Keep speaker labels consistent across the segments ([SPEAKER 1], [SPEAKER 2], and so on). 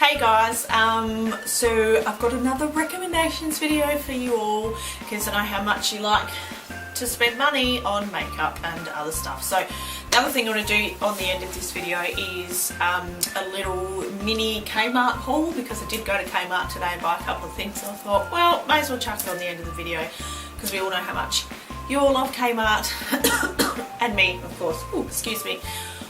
[SPEAKER 1] Hey guys, so I've got another recommendations video for you all because I know how much you like to spend money on makeup and other stuff. So the other thing I'm going to do on the end of this video is a little mini Kmart haul, because I did go to Kmart today and buy a couple of things, so I thought, well, may as well chuck it on the end of the video because we all know how much you all love Kmart and me, of course. Ooh, excuse me.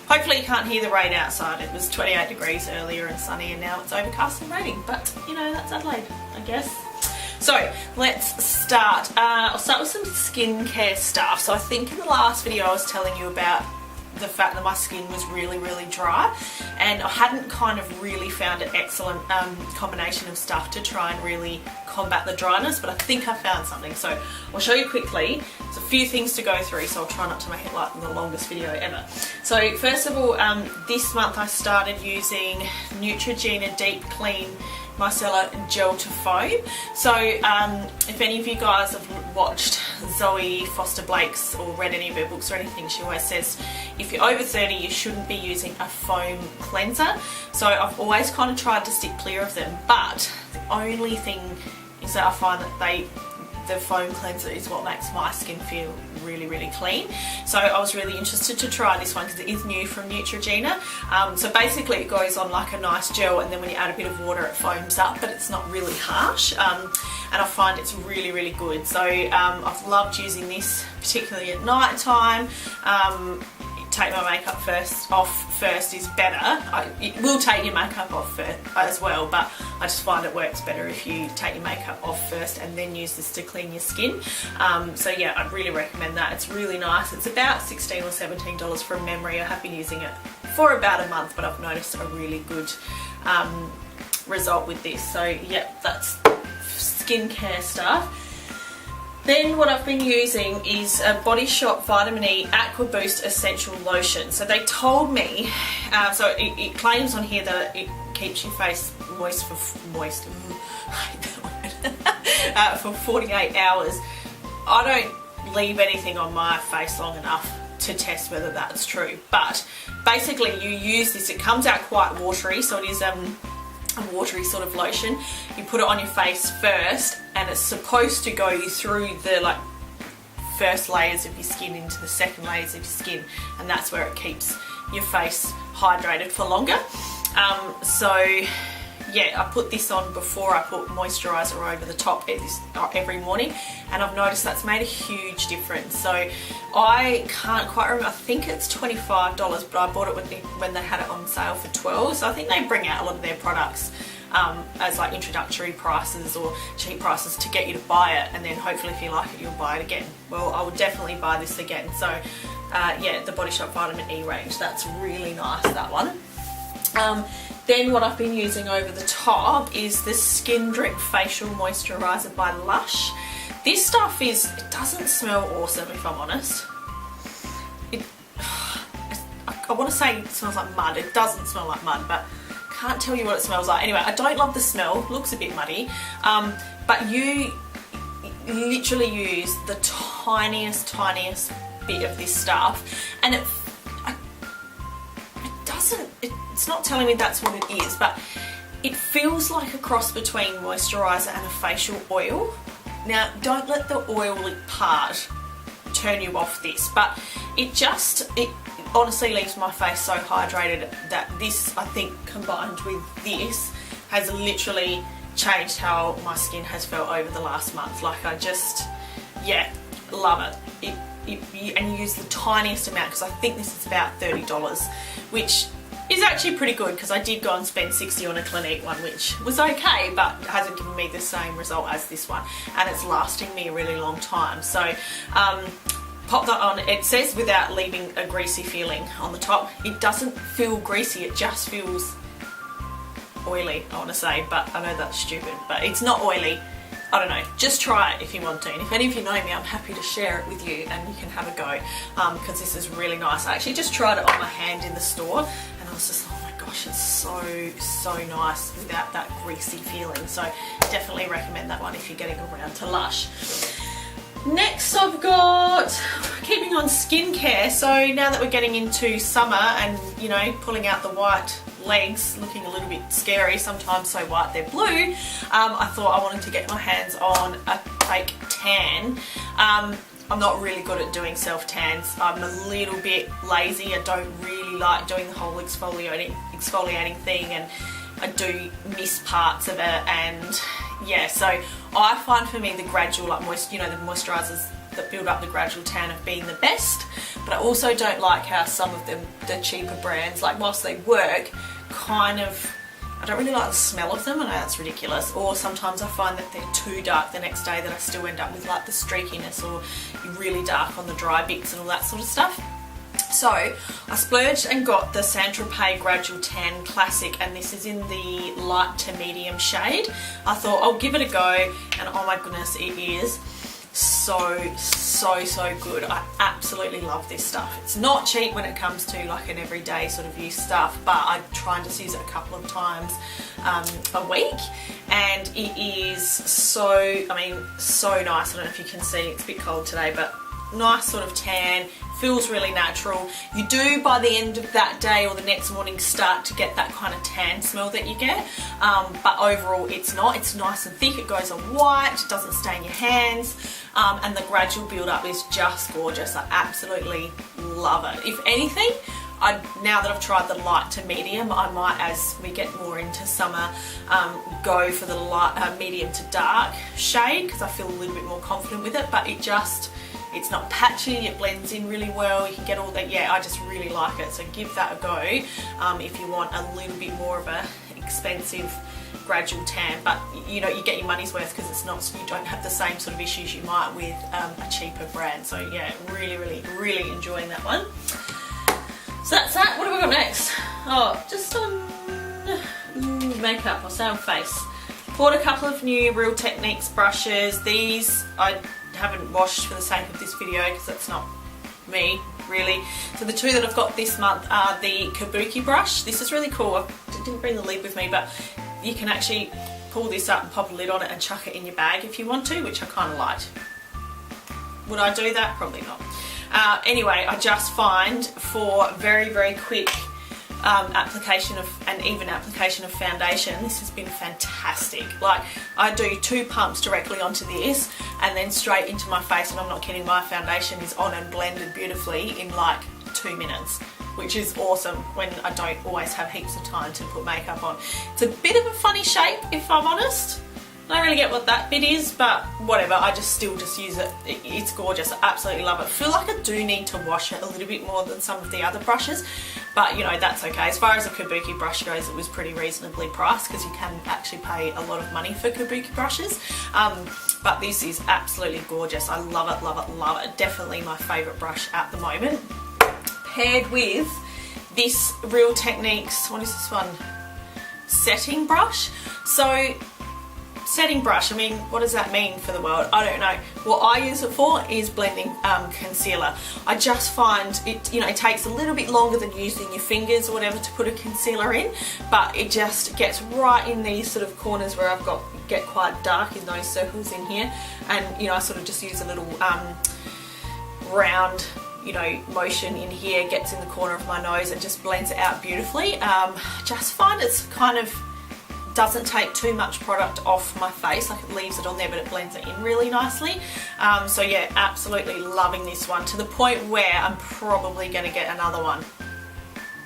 [SPEAKER 1] Hopefully you can't hear the rain outside. It was 28 degrees earlier and sunny, and now it's overcast and raining, but you know, that's Adelaide, I guess. So let's start. I'll start with some skincare stuff. So I think in the last video I was telling you about the fact that my skin was really dry, and I hadn't kind of really found an excellent combination of stuff to try and really combat the dryness, but I think I found something. So I'll show you quickly. There's a few things to go through, so I'll try not to make it like the longest video ever. So first of all, this month I started using Neutrogena Deep Clean Micellar Gel to Foam. So if any of you guys have watched Zoe Foster Blake's or read any of her books or anything, she always says if you're over 30 you shouldn't be using a foam cleanser. So I've always kind of tried to stick clear of them, but the only thing is that I find that the foam cleanser is what makes my skin feel really clean. So I was really interested to try this one because it is new from Neutrogena. So basically it goes on like a nice gel, and then when you add a bit of water it foams up, but it's not really harsh, and I find it's really good. So I've loved using this, particularly at night time. Take my makeup off first is better. It will take your makeup off first as well, but I just find it works better if you take your makeup off first and then use this to clean your skin. So yeah, I'd really recommend that. It's really nice. It's about $16 or $17 from memory. I have been using it for about a month, but I've noticed a really good result with this. So yeah, that's skincare stuff. Then what I've been using is a Body Shop Vitamin E Aqua Boost Essential Lotion. So they told me, so it claims on here that it keeps your face moist for 48 hours. I don't leave anything on my face long enough to test whether that's true. But basically you use this, it comes out quite watery, so it is a watery sort of lotion. You put it on your face first, and it's supposed to go through the first layers of your skin into the second layers of your skin, and that's where it keeps your face hydrated for longer. So yeah, I put this on before I put moisturiser over the top every morning, and I've noticed that's made a huge difference. So I can't quite remember, I think it's $25, but I bought it when they had it on sale for $12. So I think they bring out a lot of their products as like introductory prices or cheap prices to get you to buy it, and then hopefully if you like it you'll buy it again. Well, I would definitely buy this again. So yeah, the Body Shop Vitamin E range, that's really nice, that one. Then what I've been using over the top is the Skin Drip Facial Moisturiser by Lush. This stuff it doesn't smell awesome, if I'm honest. I want to say it smells like mud. It doesn't smell like mud, but can't tell you what it smells like. Anyway, I don't love the smell. It looks a bit muddy. But you literally use the tiniest bit of this stuff, and it's not telling me that's what it is, but it feels like a cross between moisturiser and a facial oil. Now, don't let the oily part turn you off this, but it honestly leaves my face so hydrated that this, I think, combined with this, has literally changed how my skin has felt over the last month. Like, I just, yeah, love it. And you use the tiniest amount, because I think this is about $30, which is actually pretty good, because I did go and spend $60 on a Clinique one, which was okay, but hasn't given me the same result as this one, and it's lasting me a really long time. So pop that on. It says without leaving a greasy feeling on the top. It doesn't feel greasy, it just feels oily, I want to say, but I know that's stupid, but it's not oily. I don't know, just try it if you want to, and if any of you know me, I'm happy to share it with you and you can have a go, because this is really nice. I actually just tried it on my hand in the store, and I was just, oh my gosh, it's so nice without that greasy feeling. So definitely recommend that one if you're getting around to Lush. Next I've got, keeping on skincare, so now that we're getting into summer and, you know, pulling out the white legs looking a little bit scary, sometimes so white they're blue, I thought I wanted to get my hands on a fake tan. I'm not really good at doing self-tans. I'm a little bit lazy. I don't really like doing the whole exfoliating thing, and I do miss parts of it. And yeah, so I find for me the gradual, like the moisturisers that build up the gradual tan have been the best. But I also don't like how some of them, the cheaper brands, like whilst they work, kind of, I don't really like the smell of them. I know that's ridiculous. Or sometimes I find that they're too dark the next day, that I still end up with like the streakiness or really dark on the dry bits and all that sort of stuff. So I splurged and got the Saint Tropez Gradual Tan Classic, and this is in the light to medium shade. I thought I'll give it a go, and oh my goodness, it is so good. I absolutely love this stuff. It's not cheap when it comes to like an everyday sort of use stuff, but I try and just use it a couple of times a week, and it is so nice. I don't know if you can see, it's a bit cold today, but nice sort of tan, feels really natural. You do by the end of that day or the next morning start to get that kind of tan smell that you get, but overall it's not. It's nice and thick, it goes on white, it doesn't stain your hands, and the gradual build up is just gorgeous. I absolutely love it. If anything, now that I've tried the light to medium, I might, as we get more into summer, go for the light, medium to dark shade, because I feel a little bit more confident with it. But it's not patchy, it blends in really well, you can get all that. Yeah, I just really like it, so give that a go if you want a little bit more of a expensive gradual tan, but you get your money's worth, because it's not, you don't have the same sort of issues you might with a cheaper brand. So yeah, really enjoying that one. So that's that. What have we got next? Oh, just on makeup, or say on face. Bought a couple of new Real Techniques brushes. These I haven't washed for the sake of this video, because that's not me really. So the two that I've got this month are the Kabuki brush. This is really cool. I didn't bring the lid with me, but you can actually pull this up and pop a lid on it and chuck it in your bag if you want to, which I kind of liked. Would I do that? Probably not. Anyway, I just find for very quick application of, and even application of foundation, this has been fantastic. Like, I do 2 pumps directly onto this and then straight into my face, and I'm not kidding, my foundation is on and blended beautifully in like 2 minutes, which is awesome when I don't always have heaps of time to put makeup on. It's a bit of a funny shape, if I'm honest. I don't really get what that bit is, but whatever, I still use it. It's gorgeous. I absolutely love it. I feel like I do need to wash it a little bit more than some of the other brushes, but that's okay. As far as a Kabuki brush goes, it was pretty reasonably priced, because you can actually pay a lot of money for Kabuki brushes. But this is absolutely gorgeous. I love it. Definitely my favourite brush at the moment. Paired with this Real Techniques, what is this one? Setting brush. So, setting brush, what does that mean for the world? I don't know. What I use it for is blending concealer. I just find it, it takes a little bit longer than using your fingers or whatever to put a concealer in, but it just gets right in these sort of corners where I've get quite dark in those circles in here, and I sort of just use a little round motion in here, gets in the corner of my nose and just blends it out beautifully. Just find it's kind of doesn't take too much product off my face, like it leaves it on there but it blends it in really nicely. So yeah, absolutely loving this one, to the point where I'm probably going to get another one.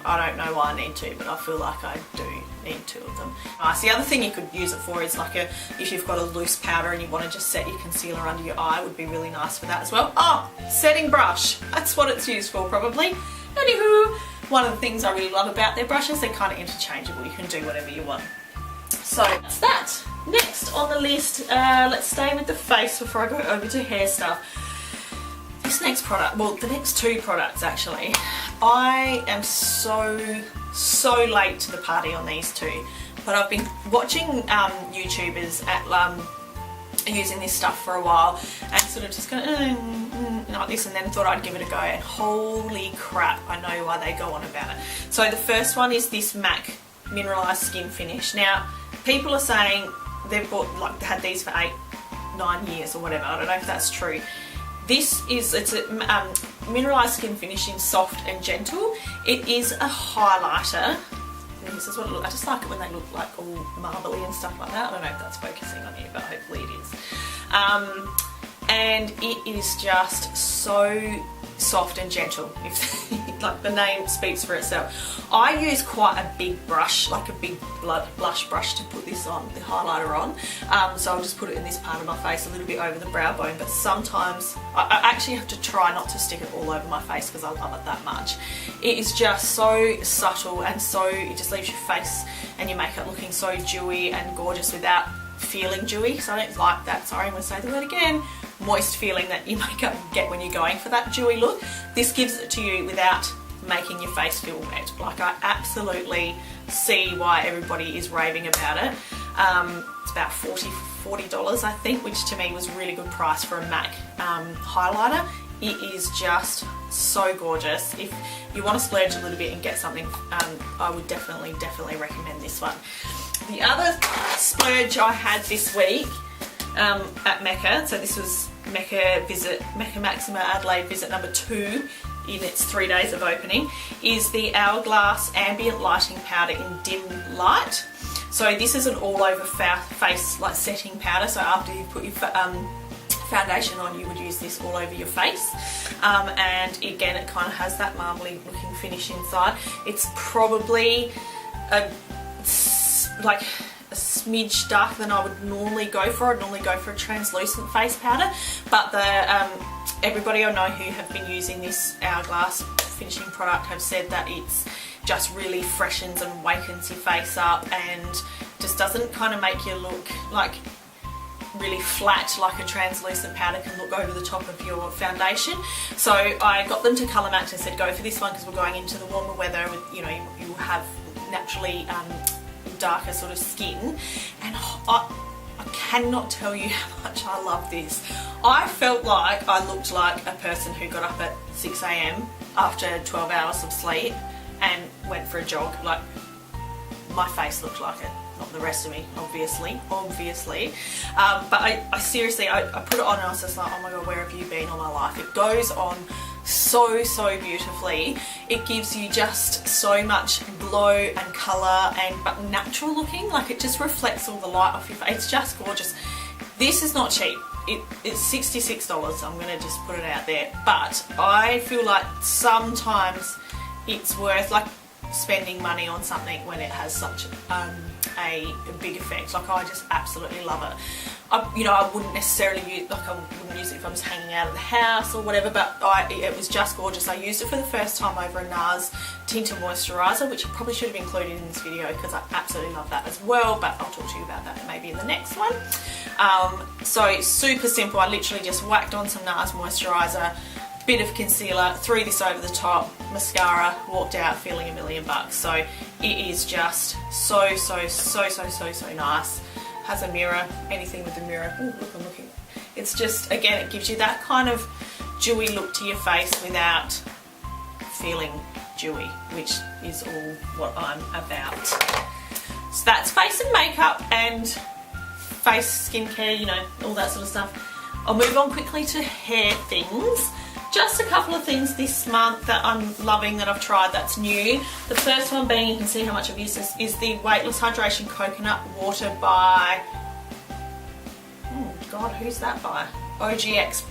[SPEAKER 1] I don't know why I need to, but I feel like I do need 2 of them. The other thing you could use it for is like if you've got a loose powder and you want to just set your concealer under your eye, would be really nice for that as well. Oh, setting brush, that's what it's used for probably. Anywho, one of the things I really love about their brushes, they're kind of interchangeable, you can do whatever you want. So that's that. Next on the list, let's stay with the face before I go over to hair stuff. This next product, well, the next 2 products actually, I am so late to the party on these 2, but I've been watching YouTubers at using this stuff for a while, and sort of just going like this, and then thought I'd give it a go, and holy crap, I know why they go on about it. So the first one is this MAC Mineralized Skin Finish. Now, people are saying they've had these for 8-9 years or whatever. I don't know if that's true. It's a mineralized skin finish in soft and gentle. It is a highlighter this is what it looks. I just like it when they look like all marbly and stuff like that. I don't know if that's focusing on you, but hopefully it is. And it is just so soft and gentle. If like the name speaks for itself. I use quite a big brush, like a big blush brush, to put this on, the highlighter on. So I'll just put it in this part of my face, a little bit over the brow bone, but sometimes I actually have to try not to stick it all over my face because I love it that much. It is just so subtle, and so it just leaves your face and your makeup looking so dewy and gorgeous without feeling dewy. So I don't like that, sorry, I'm going to say the word again, moist feeling that your makeup get when you're going for that dewy look. This gives it to you without making your face feel wet. Like, I absolutely see why everybody is raving about it. It's about $40 I think, which to me was a really good price for a MAC highlighter. It is just so gorgeous. If you want to splurge a little bit and get something, I would definitely recommend this one. The other splurge I had this week at Mecca, so this was Mecca Maxima Adelaide visit number 2 in its 3 days of opening, is the Hourglass Ambient Lighting Powder in Dim Light. So this is an all over face like setting powder, so after you put your foundation on, you would use this all over your face. And again, it kind of has that marbly looking finish inside. It's probably like a smidge darker than I would normally go for. I'd normally go for a translucent face powder, but the everybody I know who have been using this Hourglass finishing product have said that it's just really freshens and wakens your face up and just doesn't kind of make you look like really flat like a translucent powder can look over the top of your foundation. So I got them to colour match and said go for this one because we're going into the warmer weather, you know, you will have naturally darker sort of skin, and I cannot tell you how much I love this. I felt like I looked like a person who got up at 6 AM after 12 hours of sleep and went for a jog. Like, my face looked like it, not the rest of me, obviously. But I seriously, I put it on and I was just like, oh my god, where have you been all my life? It goes on so beautifully. It gives you just so much glow and colour, but natural looking. Like, it just reflects all the light off your face. It's just gorgeous. This is not cheap. It's $66. I'm going to just put it out there. But I feel like sometimes it's worth like spending money on something when it has such a big effect. Like, I just absolutely love it. I wouldn't necessarily use, like, I wouldn't use it if I was hanging out of the house or whatever, but it was just gorgeous. I used it for the first time over a NARS Tinted Moisturiser, which I probably should have included in this video because I absolutely love that as well, but I'll talk to you about that maybe in the next one. So super simple. I literally just whacked on some NARS Moisturiser, bit of concealer, threw this over the top, mascara, walked out feeling $1,000,000. So it is just so nice. Has a mirror, anything with a mirror. Ooh, look, I'm looking. It's just, again, it gives you that kind of dewy look to your face without feeling dewy, which is all what I'm about. So that's face and makeup and face skincare, you know, all that sort of stuff. I'll move on quickly to hair things. Just a couple of things this month that I'm loving that I've tried that's new. The first one being, you can see how much I've used this, is the Weightless Hydration Coconut Water by, oh god, who's that by? OGX,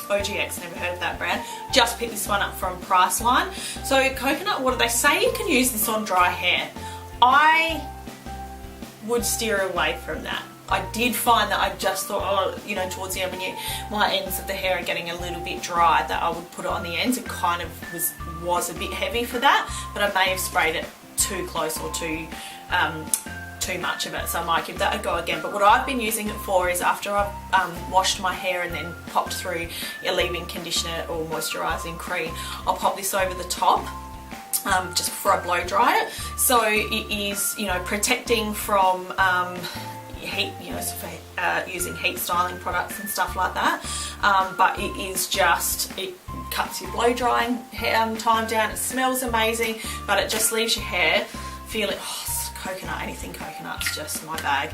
[SPEAKER 1] never heard of that brand. Just picked this one up from Priceline. So coconut water, they say you can use this on dry hair. I would steer away from that. I did find that I just thought, oh, you know, towards the end when my ends of the hair are getting a little bit dry, that I would put it on the ends. It kind of was a bit heavy for that, but I may have sprayed it too close or too much of it, so I might give that a go again. But what I've been using it for is after I've washed my hair and then popped through a leave-in conditioner or moisturising cream, I'll pop this over the top. Just before I blow dry it. So it is, you know, protecting from heat, you know, for using heat styling products and stuff like that, but it is just, it cuts your blow drying time down. It smells amazing, but it just leaves your hair feeling, oh, coconut, anything coconut's just my bag.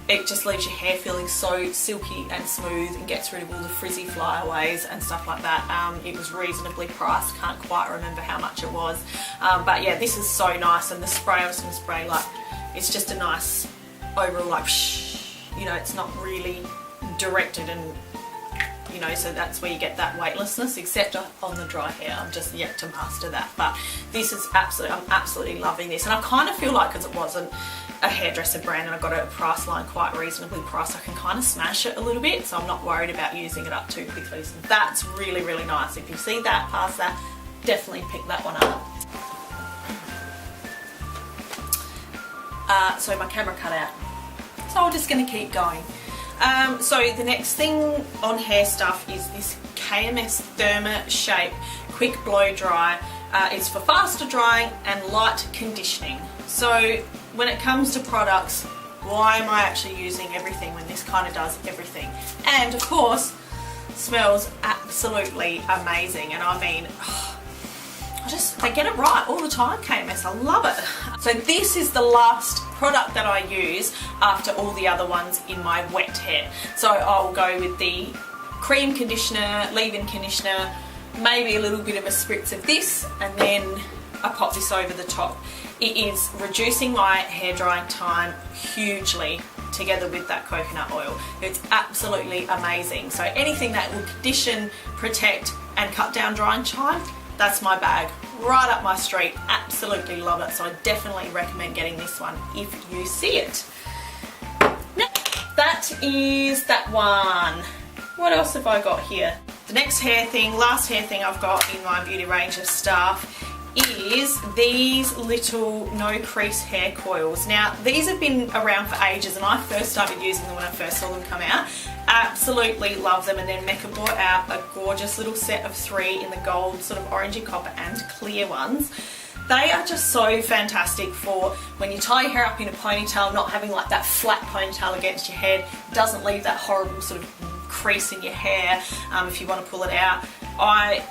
[SPEAKER 1] it just leaves your hair feeling so silky and smooth and gets rid of all the frizzy flyaways and stuff like that. It was reasonably priced, can't quite remember how much it was. But yeah, this is so nice, and the spray, I'm just going to spray like, it's just a nice overall like, you know, it's not really directed, and you know, so that's where you get that weightlessness, except on the dry hair. I'm just yet to master that, but this is absolutely, I'm absolutely loving this. And I kind of feel like, because it wasn't a hairdresser brand and I got it at a price line quite reasonably priced, I can kind of smash it a little bit, so I'm not worried about using it up too quickly. So that's really, really nice. If you see that, past that, definitely pick that one up. So my camera cut out, so I'm just going to keep going. So the next thing on hair stuff is this KMS Therma Shape Quick Blow Dry. It's for faster drying and light conditioning. So when it comes to products, why am I actually using everything when this kind of does everything? And of course, smells absolutely amazing. And I mean, they get it right all the time, KMS, I love it. So this is the last product that I use after all the other ones in my wet hair. So I'll go with the cream conditioner, leave-in conditioner, maybe a little bit of a spritz of this, and then I pop this over the top. It is reducing my hair drying time hugely together with that coconut oil. It's absolutely amazing. So anything that will condition, protect and cut down drying time, that's my bag. Right up my street. Absolutely love it. So I definitely recommend getting this one if you see it. Now, that is that one. What else have I got here? The next hair thing, last hair thing I've got in my beauty range of stuff is these little no crease hair coils. Now these have been around for ages, and I first started using them when I first saw them come out. Absolutely love them, and then Mecca brought out a gorgeous little set of 3 in the gold, sort of orangey copper and clear ones. They are just so fantastic for when you tie your hair up in a ponytail, not having like that flat ponytail against your head. It doesn't leave that horrible sort of crease in your hair if you want to pull it out. I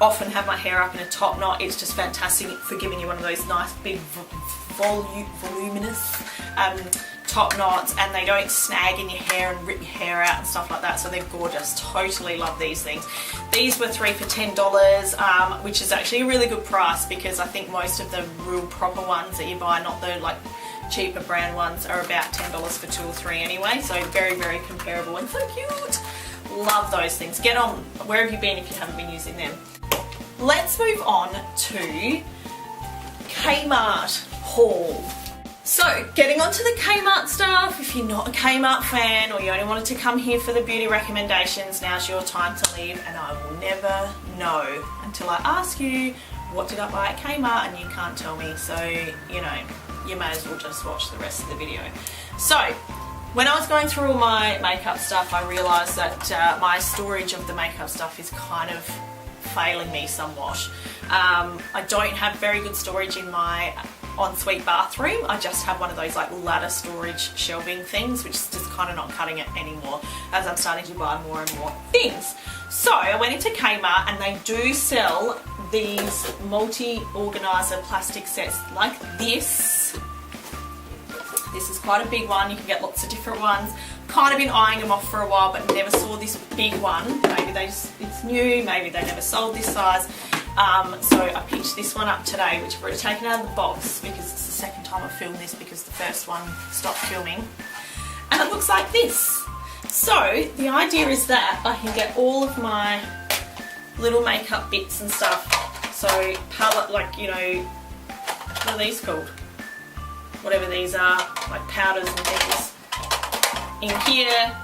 [SPEAKER 1] often have my hair up in a top knot. It's just fantastic for giving you one of those nice big voluminous top knots, and they don't snag in your hair and rip your hair out and stuff like that, so they're gorgeous. Totally love these things. These were 3 for $10, which is actually a really good price, because I think most of the real proper ones that you buy, not the like cheaper brand ones, are about $10 for 2 or 3 anyway, so very, very comparable and so cute. Love those things. Get on. Where have you been if you haven't been using them? Let's move on to Kmart haul. So, getting onto the Kmart stuff, if you're not a Kmart fan or you only wanted to come here for the beauty recommendations, now's your time to leave, and I will never know until I ask you, what did I buy at Kmart, and you can't tell me, so, you know, you may as well just watch the rest of the video. So, when I was going through all my makeup stuff, I realised that my storage of the makeup stuff is kind of failing me somewhat. I don't have very good storage in my ensuite bathroom. I just have one of those like ladder storage shelving things, which is just kind of not cutting it anymore as I'm starting to buy more and more things. So I went into Kmart, and they do sell these multi-organizer plastic sets like this. This is quite a big one. You can get lots of different ones. Kind of been eyeing them off for a while, but never saw this big one. Maybe it's new, maybe they never sold this size. So I picked this one up today, which I've already taken out of the box because it's the second time I've filmed this because the first one stopped filming. And it looks like this. So the idea is that I can get all of my little makeup bits and stuff. So palette, like, you know, what are these called? Whatever these are, like powders and things in here.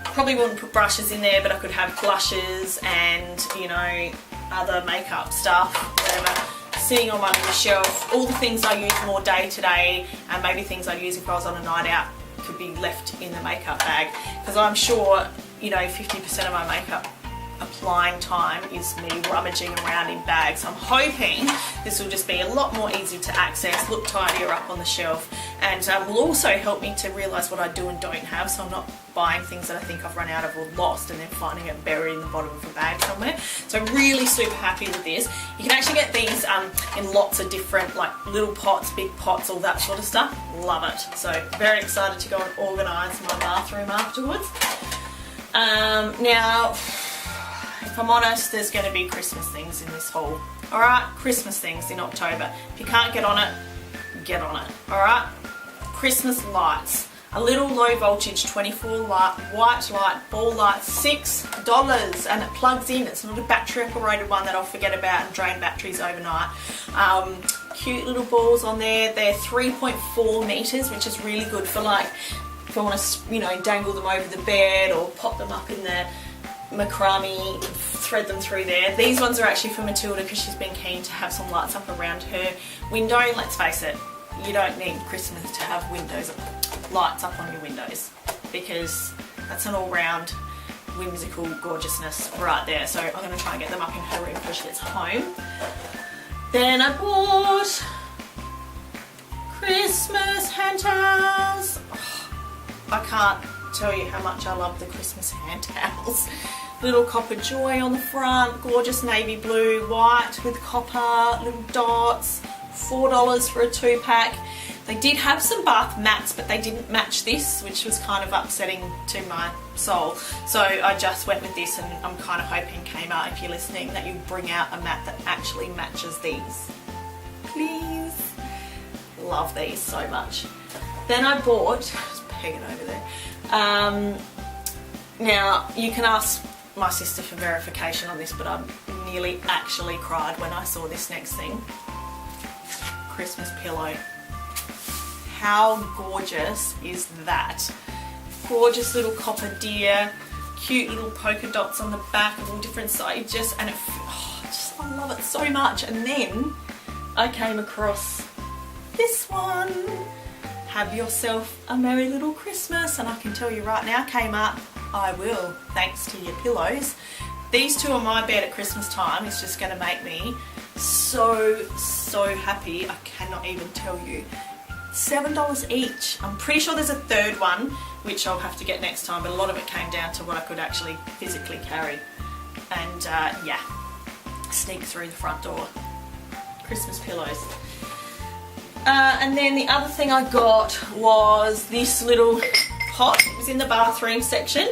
[SPEAKER 1] Probably wouldn't put brushes in there, but I could have blushes and, you know, other makeup stuff, whatever, sitting on my little shelf. All the things I use more day to day, and maybe things I use if I was on a night out, could be left in the makeup bag, because I'm sure, you know, 50% of my makeup applying time is me rummaging around in bags. I'm hoping this will just be a lot more easy to access, look tidier up on the shelf, and will also help me to realise what I do and don't have, so I'm not buying things that I think I've run out of or lost and then finding it buried in the bottom of a bag somewhere. So I'm really super happy with this. You can actually get these in lots of different, like little pots, big pots, all that sort of stuff. Love it. So very excited to go and organise my bathroom afterwards. Now, if I'm honest, there's going to be Christmas things in this haul. Alright, Christmas things in October. If you can't get on it, get on it. Alright, Christmas lights. A little low voltage 24 watt white light ball light, $6, and it plugs in. It's not a battery operated one that I'll forget about and drain batteries overnight. Cute little balls on there. They're 3.4 meters, which is really good for, like, if I want to, you know, dangle them over the bed or pop them up in the macrame, thread them through there. These ones are actually for Matilda because she's been keen to have some lights up around her window. Let's face it, you don't need Christmas to have lights up on your windows, because that's an all-round whimsical gorgeousness right there. So I'm going to try and get them up in her room before she gets home. Then I bought Christmas hand towels. I can't tell you how much I love the Christmas hand towels. Little copper joy on the front, gorgeous navy blue, white with copper, little dots, $4 for a 2-pack. They did have some bath mats, but they didn't match this, which was kind of upsetting to my soul. So I just went with this, and I'm kind of hoping, Kmart, if you're listening, that you bring out a mat that actually matches these. Please. Love these so much. Then I bought, just peg it over there. Now, you can ask my sister for verification on this, but I nearly actually cried when I saw this next thing. Christmas pillow. How gorgeous is that? Gorgeous little copper deer, cute little polka dots on the back of all different sizes, and I love it so much. And then I came across this one. Have yourself a merry little Christmas, and I can tell you right now, Kmart, I will, thanks to your pillows. These two on my bed at Christmas time is just going to make me so happy. I cannot even tell you. $7 each. I'm pretty sure there's a third one, which I'll have to get next time, but a lot of it came down to what I could actually physically carry. And yeah, sneak through the front door. Christmas pillows. And then the other thing I got was this little pot. It was in the bathroom section.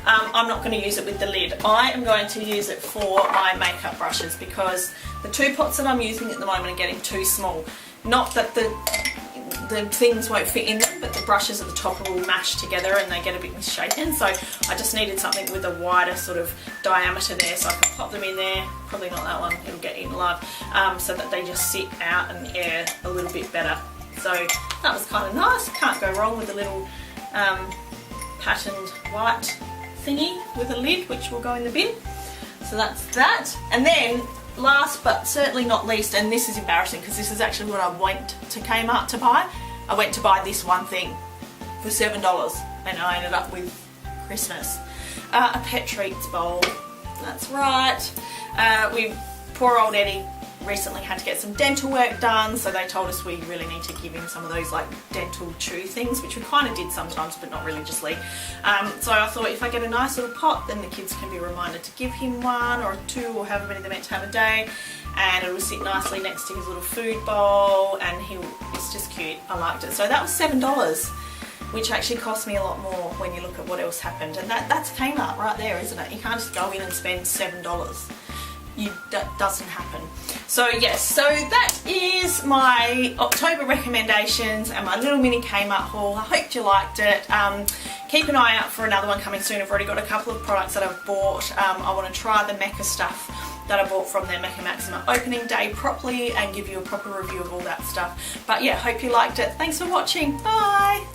[SPEAKER 1] I'm not going to use it with the lid. I am going to use it for my makeup brushes, because the 2 pots that I'm using at the moment are getting too small. Not that the things won't fit in them, but the brushes at the top are all mashed together and they get a bit misshapen. So I just needed something with a wider sort of diameter there, so I can pop them in there. Probably not that one, it'll get eaten alive. So that they just sit out and air a little bit better. So that was kind of nice. Can't go wrong with a little patterned white thingy with a lid, which will go in the bin. So that's that. And then last but certainly not least, and this is embarrassing because this is actually what I went to Kmart to buy. I went to buy this one thing for $7, and I ended up with Christmas. A pet treats bowl. That's right. Poor old Eddie recently had to get some dental work done, so they told us we really need to give him some of those like dental chew things, which we kind of did sometimes but not religiously. So I thought if I get a nice little pot, then the kids can be reminded to give him 1 or 2 or however many they're meant to have a day, and it will sit nicely next to his little food bowl, and it's just cute. I liked it. So that was $7, which actually cost me a lot more when you look at what else happened, and that's Kmart right there, isn't it? You can't just go in and spend $7. That doesn't happen. So yes, so that is my October recommendations and my little mini Kmart haul. I hope you liked it. Keep an eye out for another one coming soon. I've already got a couple of products that I've bought. I want to try the Mecca stuff that I bought from their Mecca Maxima opening day properly and give you a proper review of all that stuff. But yeah, hope you liked it. Thanks for watching. Bye!